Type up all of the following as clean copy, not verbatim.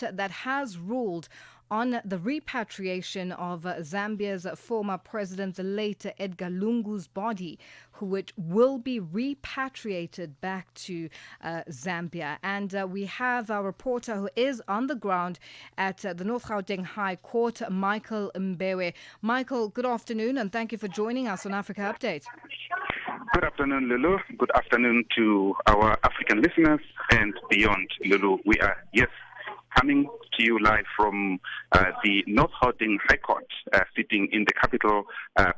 that has ruled on the repatriation of Zambia's former president, the late Edgar Lungu's body, which will be repatriated back to Zambia. And we have our reporter who is on the ground at the North Gauteng High Court, Michael Mbewe. Michael, good afternoon, and thank you for joining us on Africa Update. Good afternoon, Lulu. Good afternoon to our African listeners and beyond, Lulu. We are, coming to you live from the North Gauteng High Court, sitting in the capital,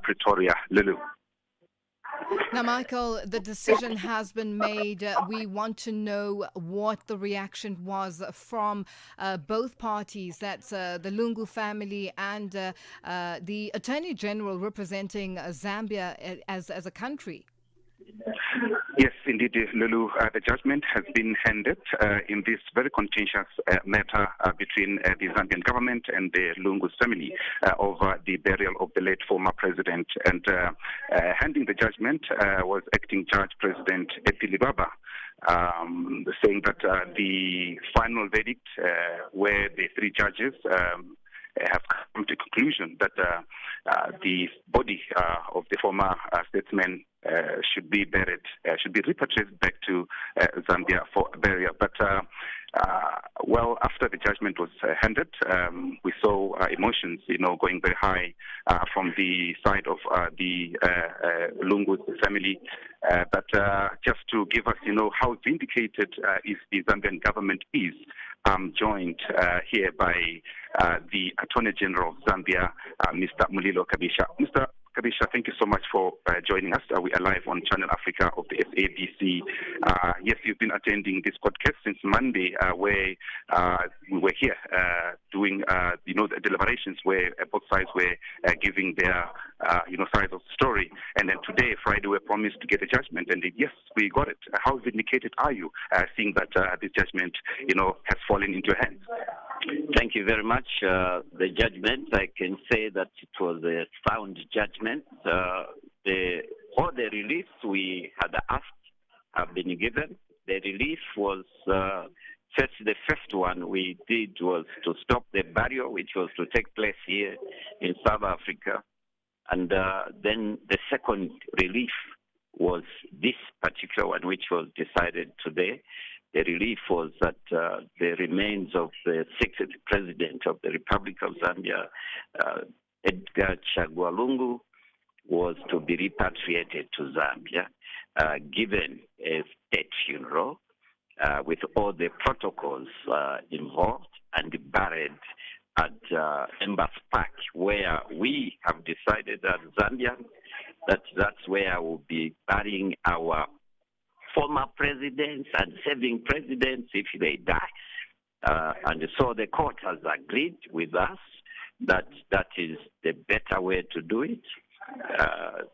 Pretoria, Lulu. Now, Michael, the decision has been made. We want to know what the reaction was from both parties. That's the Lungu family and the Attorney General representing Zambia as a country. Yes, indeed, Lulu. The judgment has been handed in this very contentious matter between the Zambian government and the Lungu's family over the burial of the late former president. And handing the judgment was acting Judge President Lulu Gaboo, saying that the final verdict, where the three judges have come to the conclusion that the body of the former statesman should be buried, should be repatriated back to Zambia for burial. But well, after the judgment was handed, we saw emotions, going very high from the side of the Lungu's family. But just to give us, how vindicated is the Zambian government is, joined here by the Attorney General of Zambia, Mr. Lulu Gaboo. Mr. Kabisha, thank you so much for joining us. We are live on Channel Africa of the SABC. Yes, you've been attending this court case since Monday, where we were here doing, the deliberations where both sides were giving their, sides of the story. And then today, Friday, we were promised to get a judgment, and yes, we got it. How vindicated are you seeing that this judgment, has fallen into your hands? Thank you very much. The judgment, I can say that it was a sound judgment. All the reliefs we had asked have been given. The relief was, the first one we did was to stop the burial, which was to take place here in South Africa. And then the second relief was this particular one, which was decided today. The relief was that the remains of the sixth president of the Republic of Zambia, Edgar Lungu, was to be repatriated to Zambia, given a state funeral with all the protocols involved, and buried at Embassy Park, where we have decided as Zambians that's where we'll be burying our former presidents and serving presidents if they die. And so the court has agreed with us that that is the better way to do it.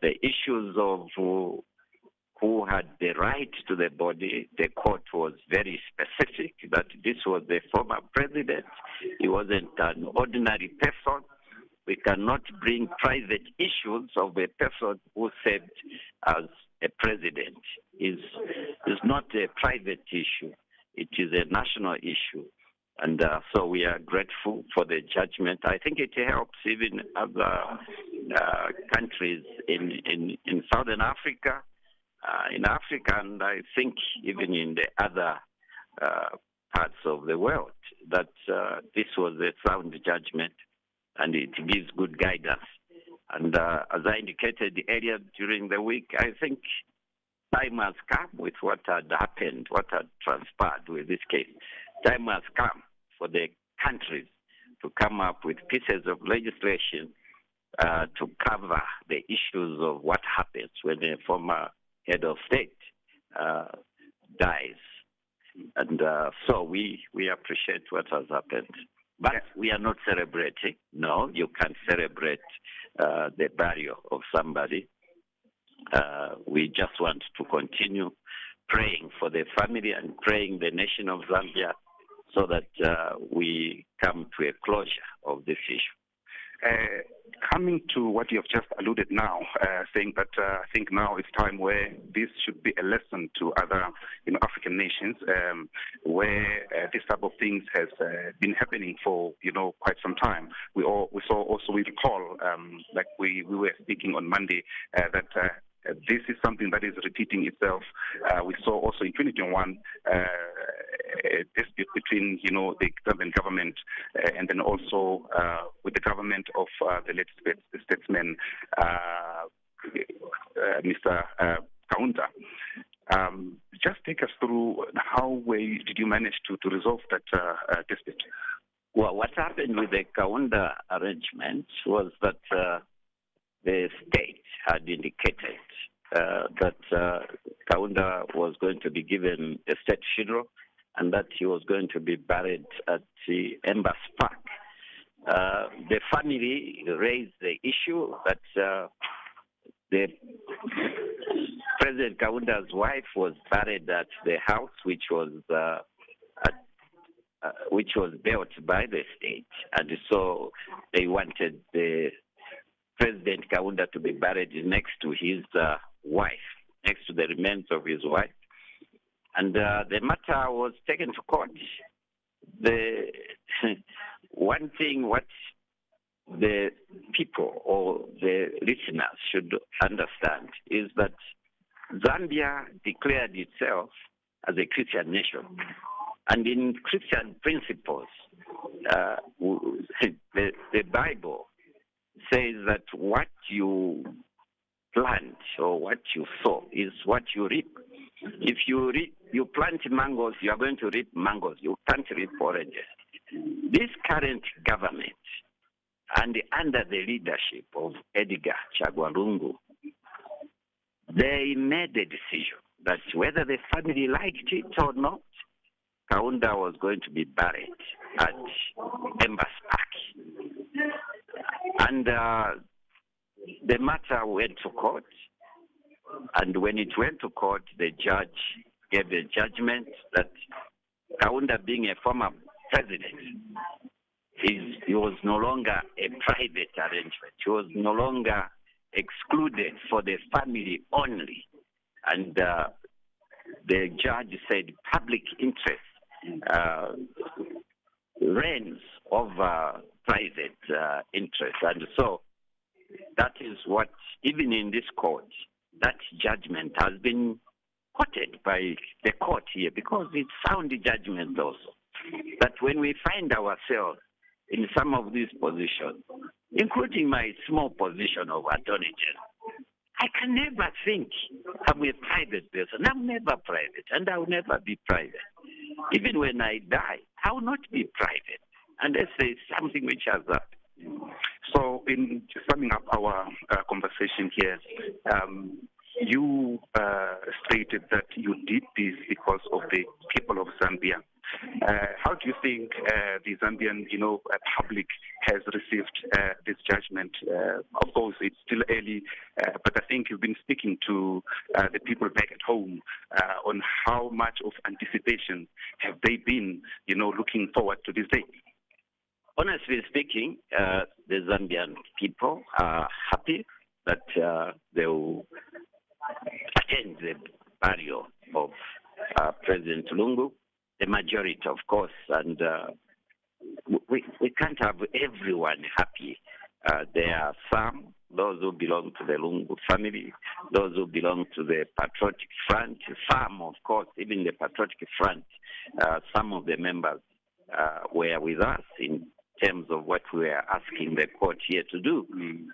The issues of who had the right to the body, the court was very specific that this was the former president. He wasn't an ordinary person. We cannot bring private issues of a person who served as a president. Is not a private issue. It is a national issue. And so we are grateful for the judgment. I think it helps even other countries in Southern Africa, in Africa, and I think even in the other parts of the world, that this was a sound judgment, and it gives good guidance. And as I indicated earlier during the week, I think time has come with what had happened, what had transpired with this case. Time has come for the countries to come up with pieces of legislation to cover the issues of what happens when a former head of state dies. And so we appreciate what has happened. But we are not celebrating. No, you can't celebrate the burial of somebody. We just want to continue praying for the family and praying the nation of Zambia so that we come to a closure of this issue. Coming to what what you have just alluded now, saying that I think now it's time where this should be a lesson to other, African nations, where this type of things has been happening for, quite some time. We recall, like we were speaking on Monday, that this is something that is repeating itself. We saw also in 2021 a dispute between, the Zambian government and then also with the government of the late statesman, Mr. Kaunda. Just take us through how did you manage to resolve that dispute? Well, what happened with the Kaunda arrangement was that the state had indicated that Kaunda was going to be given a state funeral and that he was going to be buried at the Embassy Park. The family raised the issue that the President Kaunda's wife was buried at the house which was built by the state, and so they wanted the President Kaunda to be buried next to his wife, next to the remains of his wife. And the matter was taken to court. The one thing what the people or the listeners should understand is that Zambia declared itself as a Christian nation. And in Christian principles, the Bible says that what you plant or what you sow is what you reap. If you plant mangoes, you are going to reap mangoes. You can't reap oranges. This current government, and under the leadership of Edgar Chagwa Lungu, they made a decision that whether the family liked it or not, Kaunda was going to be buried at Embassy Park. And the matter went to court. And when it went to court, the judge gave a judgment that Kaunda, being a former president, he was no longer a private arrangement. He was no longer excluded for the family only. And the judge said public interest reigns over private interest. And so that is what, even in this court, that judgment has been quoted by the court here, because it's sound judgment also. That when we find ourselves in some of these positions, including my small position of attorney general, I can never think I'm a private person. I'm never private, and I will never be private. Even when I die, I will not be private unless there is something which has happened. So, in summing up our conversation here, you stated that you did this because of the people of Zambia. How do you think the Zambian, public has received this judgment? Of course, it's still early, but I think you've been speaking to the people back at home on how much of anticipation have they been, looking forward to this day. Honestly speaking, the Zambian people are happy that they will attend the burial of President Lungu. The majority, of course, and we can't have everyone happy. There are some, those who belong to the Lungu family, those who belong to the Patriotic Front, some, of course, even the Patriotic Front, some of the members were with us in terms of what we were asking the court here to do.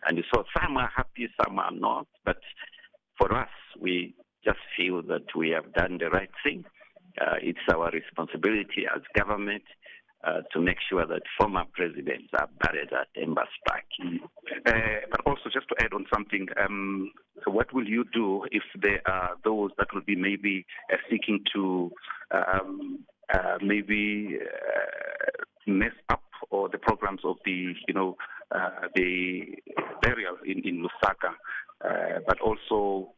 And so some are happy, some are not. But for us, we just feel that we have done the right thing. It's our responsibility as government to make sure that former presidents are buried at Embassy Park. But also, just to add on something, so what will you do if there are those that will be maybe seeking to mess up or the programs of the burial in Lusaka, but also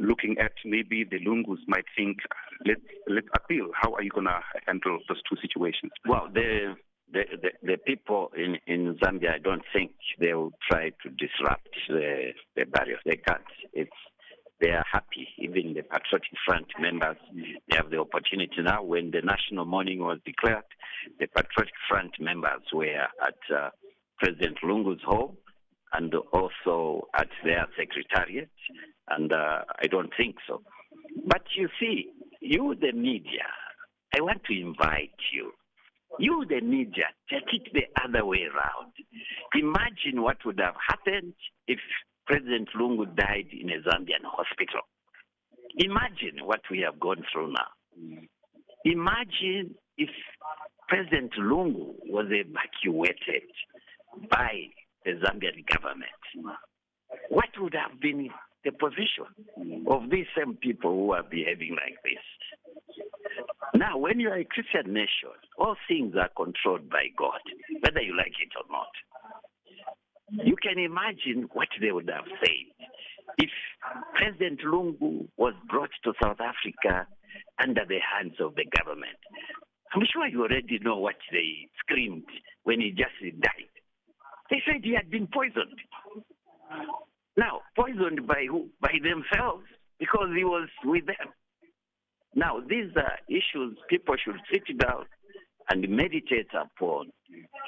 looking at maybe the Lungus might think, let's appeal. How are you going to handle those two situations? Well, the the people in Zambia, I don't think they will try to disrupt the barrier. They can't. They are happy. Even the Patriotic Front members, they have the opportunity now. When the national mourning was declared, the Patriotic Front members were at President Lungu's home and also at their secretariat, and I don't think so. But you see, you, the media, I want to invite you. You, the media, take it the other way around. Imagine what would have happened if President Lungu died in a Zambian hospital. Imagine what we have gone through now. Imagine if President Lungu was evacuated by the Zambian government. What would have been the position of these same people who are behaving like this? Now, when you are a Christian nation, all things are controlled by God, whether you like it or not. You can imagine what they would have said if President Lungu was brought to South Africa under the hands of the government. I'm sure you already know what they screamed when he just died. They said he had been poisoned. Now, poisoned by who? By themselves, because he was with them. Now, these are issues people should sit down and meditate upon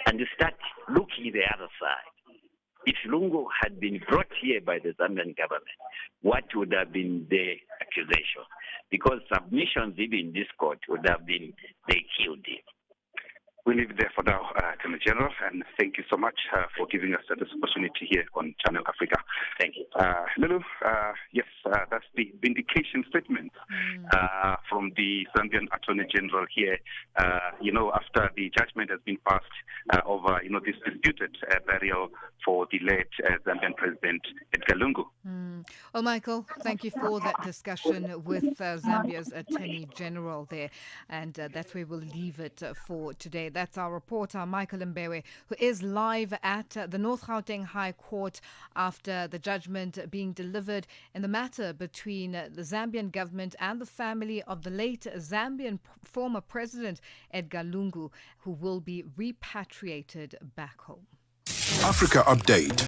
and start looking the other side. If Lungu had been brought here by the Zambian government, what would have been the accusation? Because submissions even in this court would have been they killed him. We leave it there for now, Attorney General, and thank you so much for giving us this opportunity here on Channel Africa. Thank you. Lulu, yes, that's the vindication statement from the Zambian Attorney General here, after the judgment has been passed over, this disputed burial for the late Zambian President Edgar Lungu. Well, Michael, thank you for that discussion with Zambia's Attorney General there, and that's where we'll leave it for today. That's our reporter, Michael Mbewe, who is live at the North Gauteng High Court after the judgment being delivered in the matter between the Zambian government and the family of the late Zambian former President Edgar Lungu, who will be repatriated back home. Africa Update.